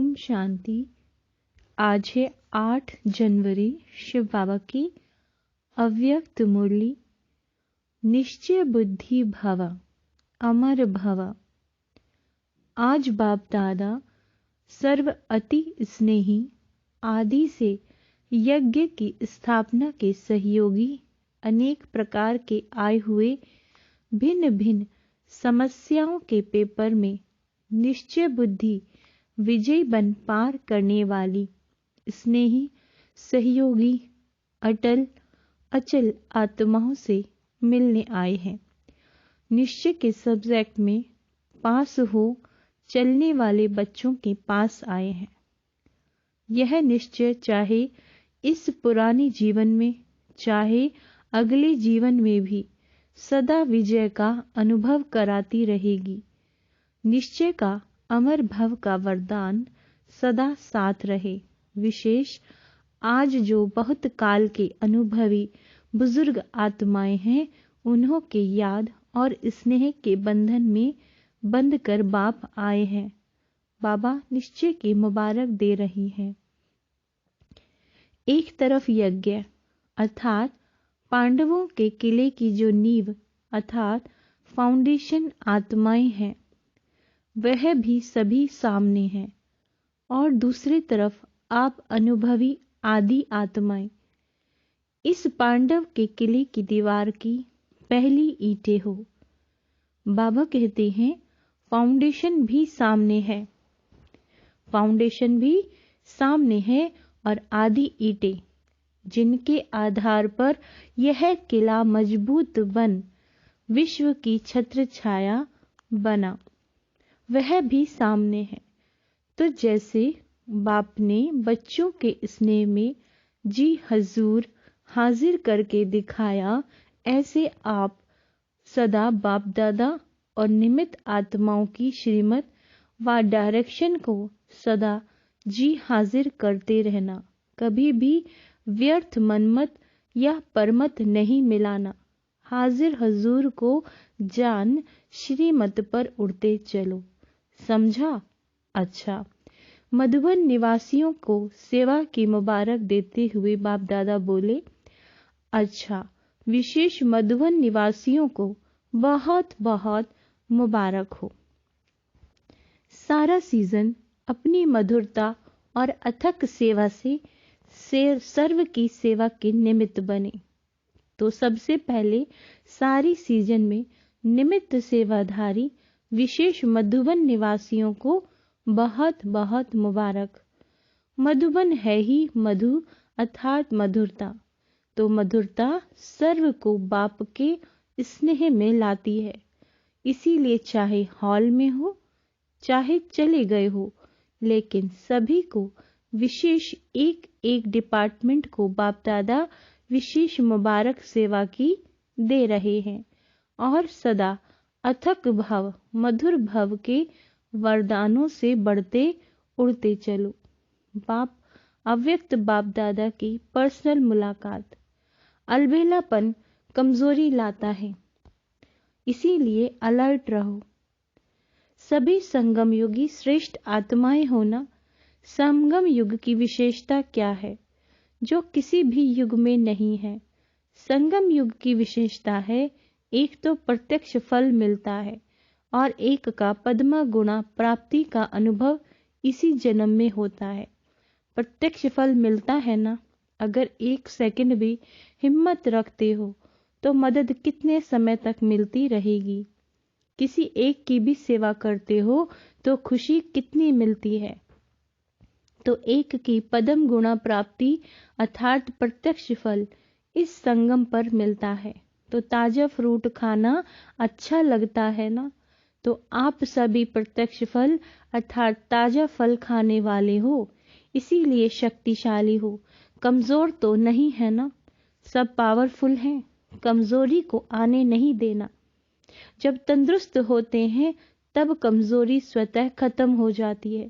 ओम शांति। आज है 8 जनवरी, शिव बाबा की अव्यक्त मुरली। निश्चय बुद्धि भव, अमर भव। आज बाप दादा सर्व अति स्नेही आदि से यज्ञ की स्थापना के सहयोगी अनेक प्रकार के आए हुए भिन्न भिन्न समस्याओं के पेपर में निश्चय बुद्धि विजय बन पार करने वाली स्नेही सहयोगी अटल अचल आत्माओं से मिलने आए हैं। निश्चय के सब्जेक्ट में पास हो चलने वाले बच्चों के पास आए हैं। यह निश्चय चाहे इस पुराने जीवन में चाहे अगले जीवन में भी सदा विजय का अनुभव कराती रहेगी। निश्चय का अमर भव का वरदान सदा साथ रहे। विशेष आज जो बहुत काल के अनुभवी बुजुर्ग आत्माएं हैं, उन्हों के याद और स्नेह के बंधन में बंध कर बाप आए हैं। बाबा निश्चय की मुबारक दे रही हैं। एक तरफ यज्ञ अर्थात पांडवों के किले की जो नींव अर्थात फाउंडेशन आत्माएं हैं, वह भी सभी सामने हैं, और दूसरी तरफ आप अनुभवी आदि आत्माएं इस पांडव के किले की दीवार की पहली ईंटें हो। बाबा कहते हैं फाउंडेशन भी सामने है, फाउंडेशन भी सामने है और आदि ईंटें जिनके आधार पर यह किला मजबूत बन विश्व की छत्र छाया बना, वह भी सामने है। तो जैसे बाप ने बच्चों के स्नेह में जी हजूर हाजिर करके दिखाया, ऐसे आप सदा बाप दादा और निमित्त आत्माओं की श्रीमत व डायरेक्शन को सदा जी हाजिर करते रहना। कभी भी व्यर्थ मनमत या परमत नहीं मिलाना। हाजिर हजूर को जान श्रीमत पर उड़ते चलो। समझा? अच्छा। मधुबन निवासियों को सेवा की मुबारक देते हुए बाप दादा बोले, अच्छा, विशेष मधुबन निवासियों को बहुत बहुत मुबारक हो। सारा सीजन अपनी मधुरता और अथक सेवा से सर्व की सेवा के निमित्त बने। तो सबसे पहले सारी सीजन में निमित्त सेवाधारी विशेष मधुबन निवासियों को बहुत बहुत मुबारक। मधुबन है ही मधु अर्थात मधुरता। तो मधुरता सर्व को बाप के स्नेह में लाती है। इसीलिए चाहे हॉल में हो चाहे चले गए हो, लेकिन सभी को विशेष एक एक डिपार्टमेंट को बाप दादा विशेष मुबारक सेवा की दे रहे हैं, और सदा अथक भाव मधुर भव के वरदानों से बढ़ते उड़ते चलो। बाप अव्यक्त बाप दादा की पर्सनल मुलाकात। अलबेलापन कमजोरी लाता है, इसीलिए अलर्ट रहो। सभी संगम युगी श्रेष्ठ आत्माएं होना। संगम युग की विशेषता क्या है जो किसी भी युग में नहीं है? संगम युग की विशेषता है, एक तो प्रत्यक्ष फल मिलता है और एक का पद्मा गुणा प्राप्ति का अनुभव इसी जन्म में होता है। प्रत्यक्ष फल मिलता है ना। अगर 1 सेकंड भी हिम्मत रखते हो तो मदद कितने समय तक मिलती रहेगी। किसी एक की भी सेवा करते हो तो खुशी कितनी मिलती है। तो एक की पद्म गुणा प्राप्ति अर्थात प्रत्यक्ष फल इस संगम पर मिलता है। तो ताजा फ्रूट खाना अच्छा लगता है ना। तो आप सभी प्रत्यक्ष फल अर्थात ताजा फल खाने वाले हो, इसीलिए शक्तिशाली हो। कमजोर तो नहीं है ना। सब पावरफुल हैं। कमजोरी को आने नहीं देना। जब तंदुरुस्त होते हैं तब कमजोरी स्वतः खत्म हो जाती है।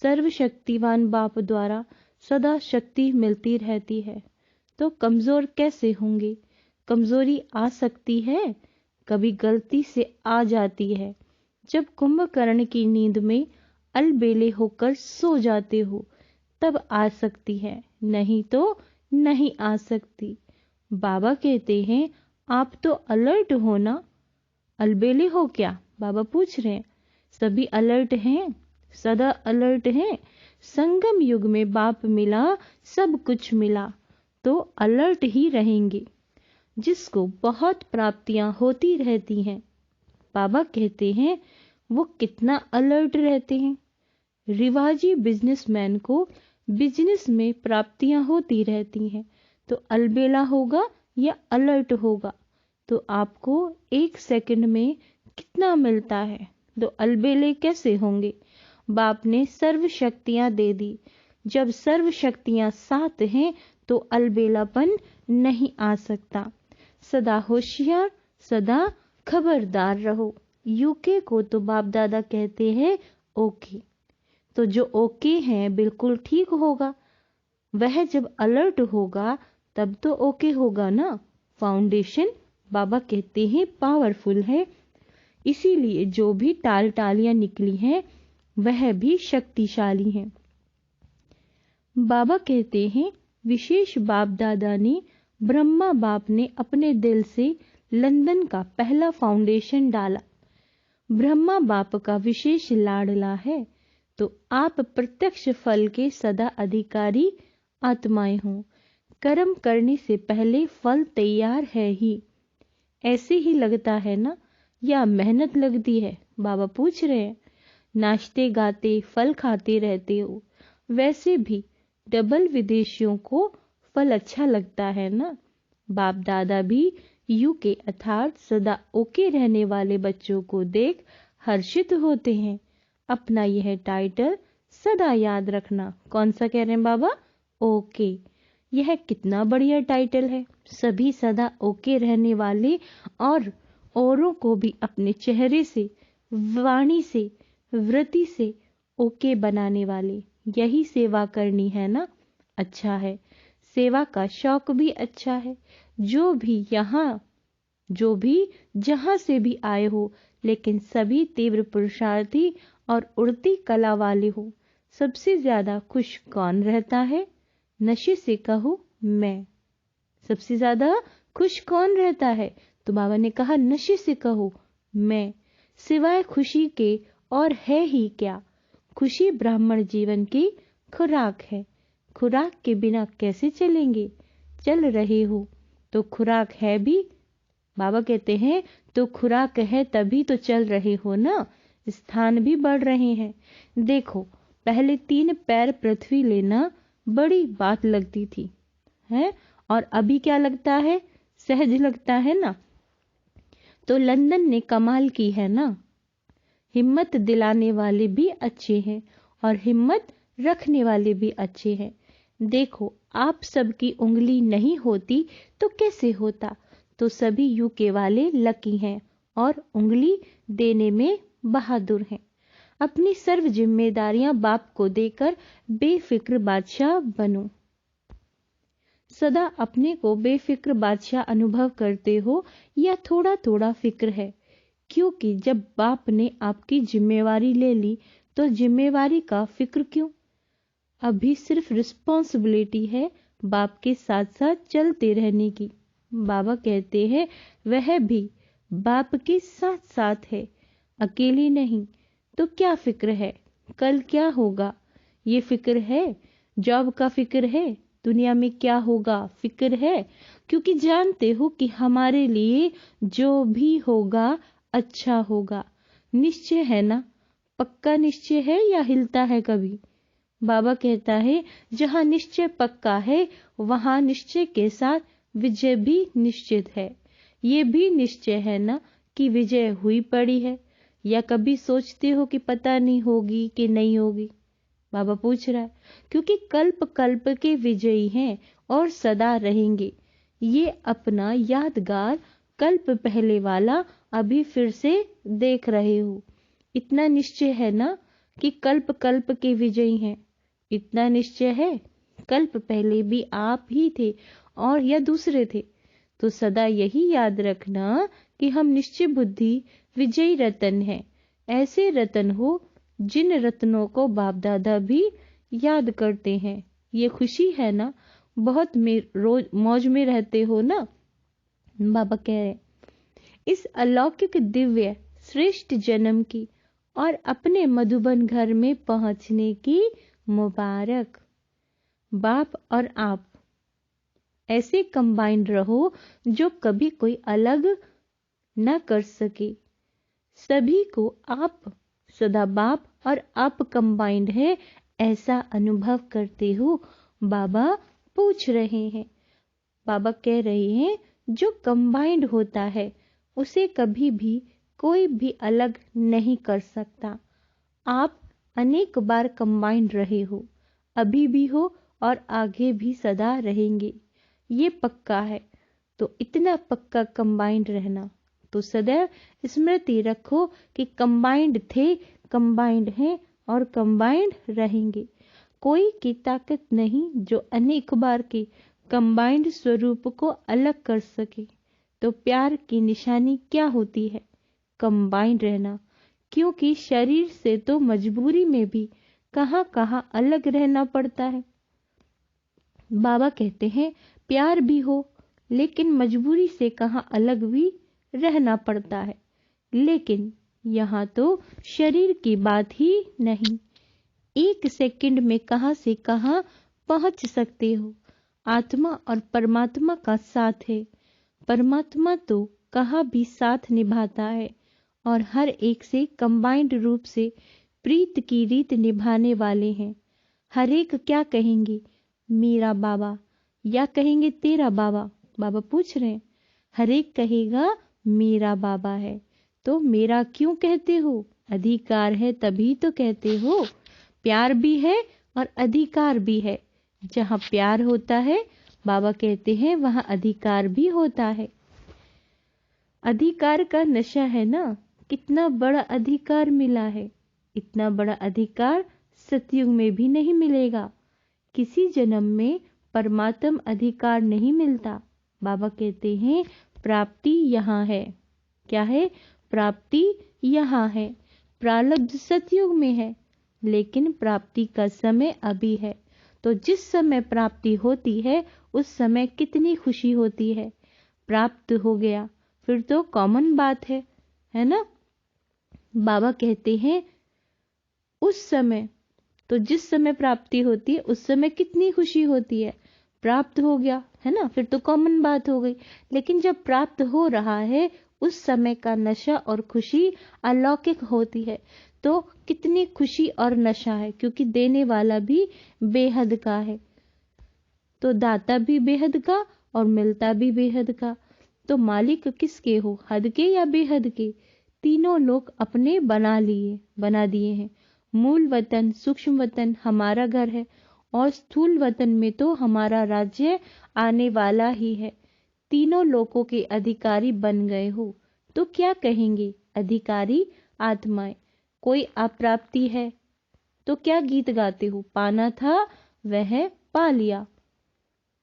सर्वशक्तिवान बाप द्वारा सदा शक्ति मिलती रहती है, तो कमजोर कैसे होंगे? कमजोरी आ सकती है, कभी गलती से आ जाती है। जब कुंभकर्ण की नींद में अलबेले होकर सो जाते हो तब आ सकती है, नहीं तो नहीं आ सकती। बाबा कहते हैं आप तो अलर्ट हो ना, अलबेले हो क्या? बाबा पूछ रहे हैं। सभी अलर्ट हैं, सदा अलर्ट हैं। संगम युग में बाप मिला, सब कुछ मिला, तो अलर्ट ही रहेंगे। जिसको बहुत प्राप्तियां होती रहती हैं, बाबा कहते हैं वो कितना अलर्ट रहते हैं। रिवाजी बिजनेसमैन को बिजनेस में प्राप्तियां होती रहती हैं, तो अलबेला होगा या अलर्ट होगा? तो आपको 1 सेकंड में कितना मिलता है, तो अलबेले कैसे होंगे? बाप ने सर्व शक्तियां दे दी। जब सर्व शक्तियां साथ हैं तो अलबेलापन नहीं आ सकता। सदा होशियार, सदा खबरदार रहो। यूके को तो बाप दादा कहते हैं ओके, तो जो ओके हैं बिल्कुल ठीक होगा। वह जब अलर्ट होगा तब तो ओके होगा ना। फाउंडेशन बाबा कहते हैं पावरफुल है, इसीलिए जो भी टाल टालियां निकली हैं वह भी शक्तिशाली हैं। बाबा कहते हैं विशेष बाप दादा ने, ब्रह्मा बाप ने अपने दिल से लंदन का पहला फाउंडेशन डाला। ब्रह्मा बाप का विशेष लाडला है, तो आप प्रत्यक्ष फल के सदा अधिकारी आत्माएं हो। कर्म करने से पहले फल तैयार है ही। ऐसे ही लगता है ना, या मेहनत लगती है? बाबा पूछ रहे हैं। नाचते गाते फल खाते रहते हो, वैसे भी डबल विदेशियों को फल अच्छा लगता है ना। बाप दादा भी यूके अर्थात सदा ओके रहने वाले बच्चों को देख हर्षित होते हैं। अपना यह टाइटल सदा याद रखना। कौन सा कह रहे हैं बाबा? ओके। यह कितना बढ़िया टाइटल है। सभी सदा ओके रहने वाले और औरों को भी अपने चेहरे से, वाणी से, वृत्ति से ओके बनाने वाले। यही सेवा करनी है ना। अच्छा है, सेवा का शौक भी अच्छा है। जो भी जहां से भी आए हो, लेकिन सभी तीव्र पुरुषार्थी और उड़ती कला वाले हो। सबसे ज्यादा खुश कौन रहता है? नशे से कहो मैं। सबसे ज्यादा खुश कौन रहता है? तो बाबा ने कहा नशे से कहो मैं। सिवाय खुशी के और है ही क्या? खुशी ब्राह्मण जीवन की खुराक है। खुराक के बिना कैसे चलेंगे? चल रहे हो तो खुराक है भी। बाबा कहते हैं तो खुराक है तभी तो चल रहे हो ना। स्थान भी बढ़ रहे हैं। देखो, पहले 3 पैर पृथ्वी लेना बड़ी बात लगती थी, है? और अभी क्या लगता है? सहज लगता है ना। तो लंदन ने कमाल की है ना। हिम्मत दिलाने वाले भी अच्छे हैं और हिम्मत रखने वाले भी अच्छे हैं। देखो, आप सबकी उंगली नहीं होती तो कैसे होता? तो सभी यूके वाले लकी हैं और उंगली देने में बहादुर हैं। अपनी सर्व जिम्मेदारियां बाप को देकर बेफिक्र बादशाह बनो। सदा अपने को बेफिक्र बादशाह अनुभव करते हो या थोड़ा थोड़ा फिक्र है? क्योंकि जब बाप ने आपकी जिम्मेवारी ले ली तो जिम्मेवारी का फिक्र क्यों? अभी सिर्फ रिस्पॉन्सिबिलिटी है बाप के साथ साथ चलते रहने की। बाबा कहते हैं वह भी बाप के साथ साथ है, अकेली नहीं। तो क्या फिक्र है? कल क्या होगा ये फिक्र है। जॉब का फिक्र है, दुनिया में क्या होगा फिक्र है। क्योंकि जानते हो कि हमारे लिए जो भी होगा अच्छा होगा। निश्चय है ना। पक्का निश्चय है या हिलता है कभी? बाबा कहता है जहां निश्चय पक्का है वहां निश्चय के साथ विजय भी निश्चित है। ये भी निश्चय है ना कि विजय हुई पड़ी है, या कभी सोचते हो कि पता नहीं होगी कि नहीं होगी? बाबा पूछ रहा है। क्योंकि कल्प कल्प के विजयी हैं और सदा रहेंगे। ये अपना यादगार कल्प पहले वाला अभी फिर से देख रहे हो। इतना निश्चय है ना कि कल्प कल्प के विजयी हैं। इतना निश्चय है कल्प पहले भी आप ही थे और या दूसरे थे। तो सदा यही याद रखना कि हम निश्चय बुद्धि विजयी रतन हैं। ऐसे रतन हो जिन रत्नों को बाप दादा भी याद करते हैं। ये खुशी है ना, बहुत रोज मौज में रहते हो ना। बाबा कह रहे इस अलौकिक दिव्य श्रेष्ठ जन्म की और अपने मधुबन घर में पहुंचने की मुबारक। बाप और आप ऐसे कंबाइंड रहो जो कभी कोई अलग न कर सके। सभी को आप सदा बाप और आप कंबाइंड है ऐसा अनुभव करते हो। बाबा पूछ रहे हैं, बाबा कह रहे हैं जो कंबाइंड होता है उसे कभी भी कोई भी अलग नहीं कर सकता। आप अनेक बार कंबाइंड रहे हो, अभी भी हो और आगे भी सदा रहेंगे, ये पक्का है। तो इतना पक्का कंबाइंड रहना, तो सदैव स्मृति रखो कि कंबाइंड थे, कंबाइंड हैं और कंबाइंड रहेंगे। कोई की ताकत नहीं जो अनेक बार के कंबाइंड स्वरूप को अलग कर सके। तो प्यार की निशानी क्या होती है? कंबाइंड रहना, क्योंकि शरीर से तो मजबूरी में भी कहाँ कहाँ अलग रहना पड़ता है। बाबा कहते हैं प्यार भी हो लेकिन मजबूरी से कहाँ अलग भी रहना पड़ता है। लेकिन यहाँ तो शरीर की बात ही नहीं, एक सेकंड में कहाँ से कहाँ पहुंच सकते हो। आत्मा और परमात्मा का साथ है। परमात्मा तो कहाँ भी साथ निभाता है और हर एक से कंबाइंड रूप से प्रीत की रीत निभाने वाले हैं। हर एक क्या कहेंगे? मेरा बाबा, या कहेंगे तेरा बाबा? बाबा पूछ रहे हैं। हर एक कहेगा मेरा बाबा है। तो मेरा क्यों कहते हो? अधिकार है तभी तो कहते हो। प्यार भी है और अधिकार भी है। जहाँ प्यार होता है बाबा कहते हैं वहाँ अधिकार भी होता है। अधिकार का नशा है ना, कितना बड़ा अधिकार मिला है। इतना बड़ा अधिकार सतयुग में भी नहीं मिलेगा। किसी जन्म में परमात्म अधिकार नहीं मिलता। बाबा कहते हैं प्राप्ति यहाँ है। क्या है? प्राप्ति यहाँ है। प्रारब्ध सतयुग में है लेकिन प्राप्ति का समय अभी है। तो जिस समय प्राप्ति होती है उस समय कितनी खुशी होती है। प्राप्त हो गया फिर तो कॉमन बात है ना। बाबा कहते हैं उस समय, तो जिस समय प्राप्ति होती है उस समय कितनी खुशी होती है। प्राप्त हो गया है ना, फिर तो कॉमन बात हो गई। लेकिन जब प्राप्त हो रहा है उस समय का नशा और खुशी अलौकिक होती है। तो कितनी खुशी और नशा है, क्योंकि देने वाला भी बेहद का है। तो दाता भी बेहद का और मिलता भी बेहद का। तो मालिक किसके हो? हद के या बेहद के? तीनों लोग अपने बना दिए हैं। मूल वतन, सूक्ष्म वतन हमारा घर है और स्थूल वतन में तो हमारा राज्य आने वाला ही है। तीनों लोगों के अधिकारी बन गए हो। तो क्या कहेंगे अधिकारी आत्माएं? कोई अप्राप्ति है तो क्या गीत गाते हो? पाना था वह पा लिया।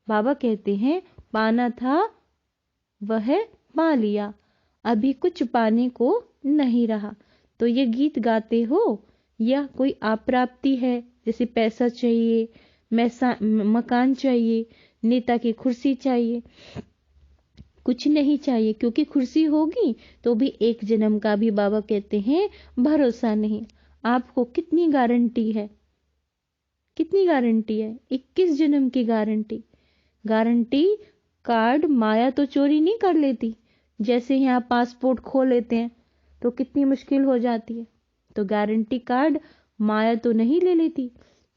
बाबा कहते हैं पाना था वह पा लिया, अभी कुछ पाने को नहीं रहा। तो ये गीत गाते हो या कोई अप्राप्ति है? जैसे पैसा चाहिए, मकान चाहिए, नेता की कुर्सी चाहिए। कुछ नहीं चाहिए, क्योंकि कुर्सी होगी तो भी एक जन्म का भी बाबा कहते हैं भरोसा नहीं। आपको कितनी गारंटी है? कितनी गारंटी है? 21 जन्म की गारंटी। गारंटी कार्ड माया तो चोरी नहीं कर लेती। जैसे यहाँ पासपोर्ट खो लेते हैं तो कितनी मुश्किल हो जाती है। तो गारंटी कार्ड माया तो नहीं ले लेती,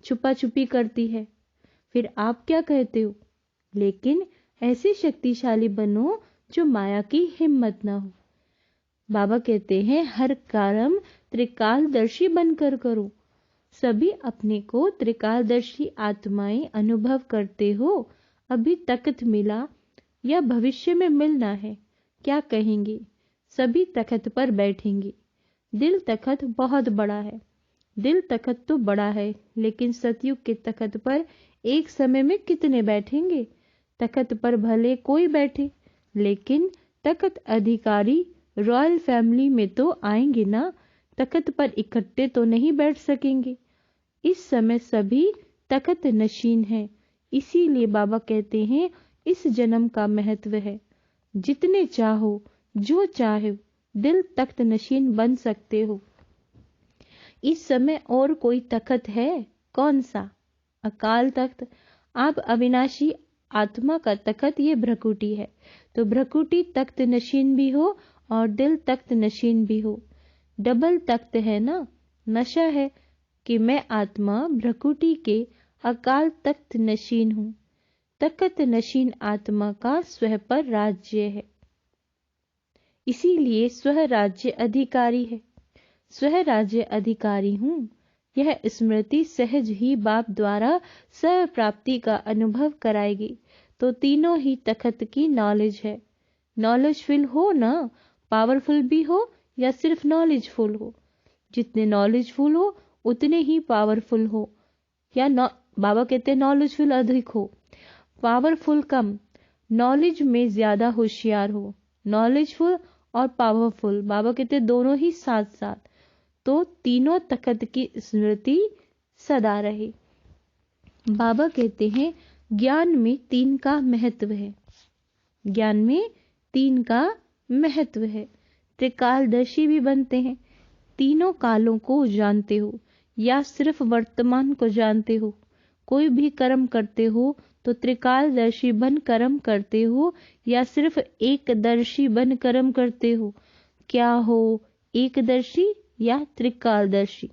छुपा छुपी करती है। फिर आप क्या कहते हो? लेकिन ऐसे शक्तिशाली बनो जो माया की हिम्मत ना हो। बाबा कहते हैं हर कर्म त्रिकालदर्शी बनकर करो। सभी अपने को त्रिकालदर्शी आत्माएं अनुभव करते हो। अभी तख्त मिला या भविष्य में मिलना है, क्या कहेंगे? सभी तख्त पर बैठेंगे। दिल तख्त बहुत बड़ा है। दिल तख्त तो बड़ा है, लेकिन सतयुग के तख्त पर एक समय में कितने बैठेंगे? तख्त पर भले कोई बैठे, लेकिन तख्त अधिकारी रॉयल फैमिली में तो आएंगे ना। तख्त पर इकट्ठे तो नहीं बैठ सकेंगे। इस समय सभी तख्त नशीन हैं। इसीलिए बाबा कहते हैं इस जन्म का महत्व है। जितने चाहो, जो चाहे, दिल तख्त नशीन बन सकते हो। इस समय और कोई तख्त है? कौन सा? अकाल तख्त। आप अविनाशी आत्मा का तख्त ये भ्रकुटी है। तो भ्रकुटी तख्त नशीन भी हो और दिल तख्त नशीन भी हो। डबल तख्त है ना। नशा है कि मैं आत्मा भ्रकुटी के अकाल तख्त नशीन हूं। तख्त नशीन आत्मा का स्वह पर राज्य है, इसीलिए स्वह राज्य अधिकारी है। स्वह राज्य अधिकारी हूं, यह स्मृति सहज ही बाप द्वारा स्व प्राप्ति का अनुभव कराएगी। तो तीनों ही तख्त की नॉलेज है। नॉलेजफुल हो ना, पावरफुल भी हो या सिर्फ नॉलेजफुल हो। जितने नॉलेजफुल हो उतने ही पावरफुल हो। या बाबा कहते हैं नॉलेजफुल अधिक हो, पावरफुल कम। नॉलेज में ज्यादा होशियार हो। नॉलेजफुल और पावरफुल, बाबा कहते हैं दोनों ही साथ साथ। तो तीनों तख्त की स्मृति सदा रहे। बाबा कहते हैं ज्ञान में 3 का महत्व है। ज्ञान में 3 का महत्व है। त्रिकालदर्शी भी बनते हैं। तीनों कालों को जानते हो या सिर्फ वर्तमान को जानते हो। कोई भी कर्म करते हो तो त्रिकालदर्शी बन कर्म करते हो या सिर्फ एकदर्शी बन कर्म करते हो। क्या हो, एकदर्शी या त्रिकालदर्शी?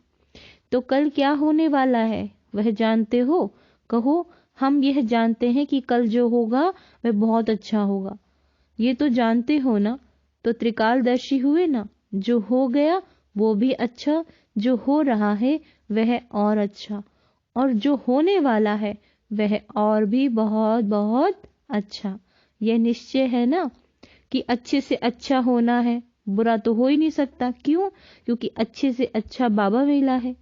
तो कल क्या होने वाला है वह जानते हो? कहो, हम यह जानते हैं कि कल जो होगा वह बहुत अच्छा होगा। ये तो जानते हो ना। तो त्रिकालदर्शी हुए ना। जो हो गया वो भी अच्छा, जो हो रहा है वह और अच्छा, और जो होने वाला है वह और भी बहुत बहुत अच्छा। यह निश्चय है ना कि अच्छे से अच्छा होना है, बुरा तो हो ही नहीं सकता। क्यों? क्योंकि अच्छे से अच्छा बाबा मिला है।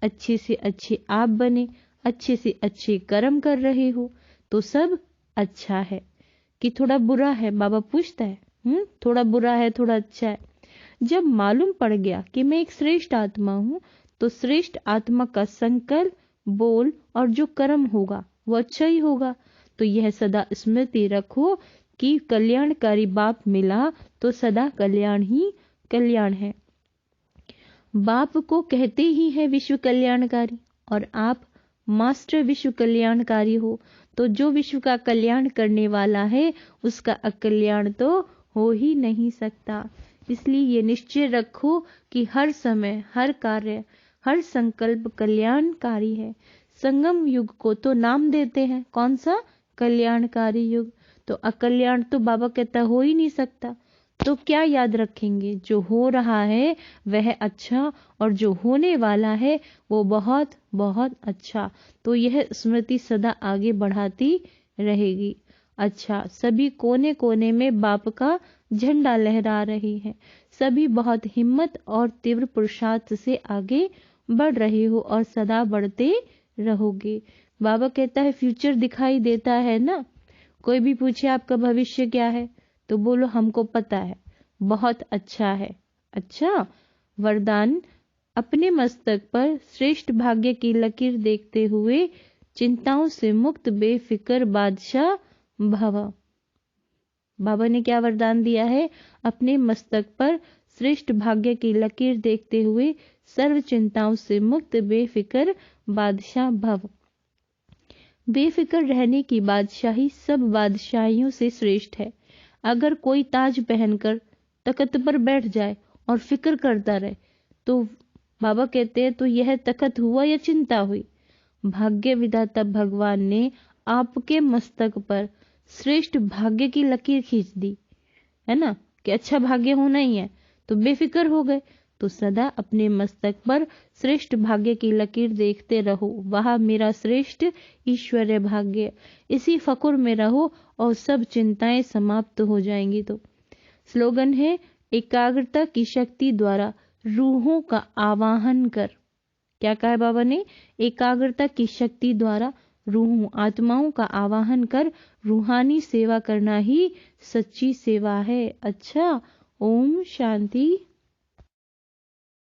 अच्छे से अच्छे आप बने, अच्छे से अच्छे कर्म कर रहे हो तो सब अच्छा है। कि थोड़ा बुरा है, बाबा पूछता है थोड़ा बुरा है थोड़ा अच्छा है। जब मालूम पड़ गया कि मैं एक श्रेष्ठ आत्मा हूं तो श्रेष्ठ आत्मा का संकल्प, बोल और जो कर्म होगा वो अच्छा ही होगा। तो यह सदा स्मृति रखो कि कल्याणकारी बाप मिला तो सदा कल्याण ही कल्याण है। बाप को कहते ही है विश्व कल्याणकारी, और आप मास्टर विश्व कल्याणकारी हो। तो जो विश्व का कल्याण करने वाला है उसका अकल्याण तो हो ही नहीं सकता। इसलिए ये निश्चय रखो कि हर समय, हर कार्य, हर संकल्प कल्याणकारी है। संगम युग को तो नाम देते हैं कौन सा? कल्याणकारी युग। तो अकल्याण तो बाबा कहता हो ही नहीं सकता। तो क्या याद रखेंगे? जो हो रहा है वह अच्छा, और जो होने वाला है वो बहुत बहुत अच्छा। तो यह स्मृति सदा आगे बढ़ाती रहेगी। अच्छा, सभी कोने कोने में बाप का झंडा लहरा रही है। सभी बहुत हिम्मत और तीव्र पुरुषार्थ से आगे बढ़ रहे हो और सदा बढ़ते रहोगे। बाबा कहता है फ्यूचर दिखाई देता है ना। कोई भी पूछे आपका भविष्य क्या है तो बोलो हमको पता है, बहुत अच्छा है। अच्छा, वरदान अपने मस्तक पर श्रेष्ठ भाग्य की लकीर देखते हुए चिंताओं से मुक्त बेफिक्र बादशाह भव। बाबा ने क्या वरदान दिया है? अपने मस्तक पर श्रेष्ठ भाग्य की लकीर देखते हुए सर्व चिंताओं से मुक्त बेफिक्र बादशाह भव। बेफिक्र रहने की बादशाही सब बादशाहियों से श्रेष्ठ है। अगर कोई ताज पहनकर तख्त पर बैठ जाए और फिक्र करता रहे तो बाबा कहते हैं तो यह तख्त हुआ या चिंता हुई? भाग्य विधाता भगवान ने आपके मस्तक पर श्रेष्ठ भाग्य की लकीर खींच दी है ना, कि अच्छा भाग्य होना ही है, तो बेफिक्र हो गए। तो सदा अपने मस्तक पर श्रेष्ठ भाग्य की लकीर देखते रहो। वह मेरा श्रेष्ठ ईश्वरीय भाग्य, इसी फकुर में रहो और सब चिंताएं समाप्त हो जाएंगी। तो स्लोगन है एकाग्रता की शक्ति द्वारा रूहों का आवाहन कर। क्या कहा है बाबा ने? एकाग्रता की शक्ति द्वारा रूहों, आत्माओं का आवाहन कर। रूहानी सेवा करना ही सच्ची सेवा है। अच्छा, ओम शांति।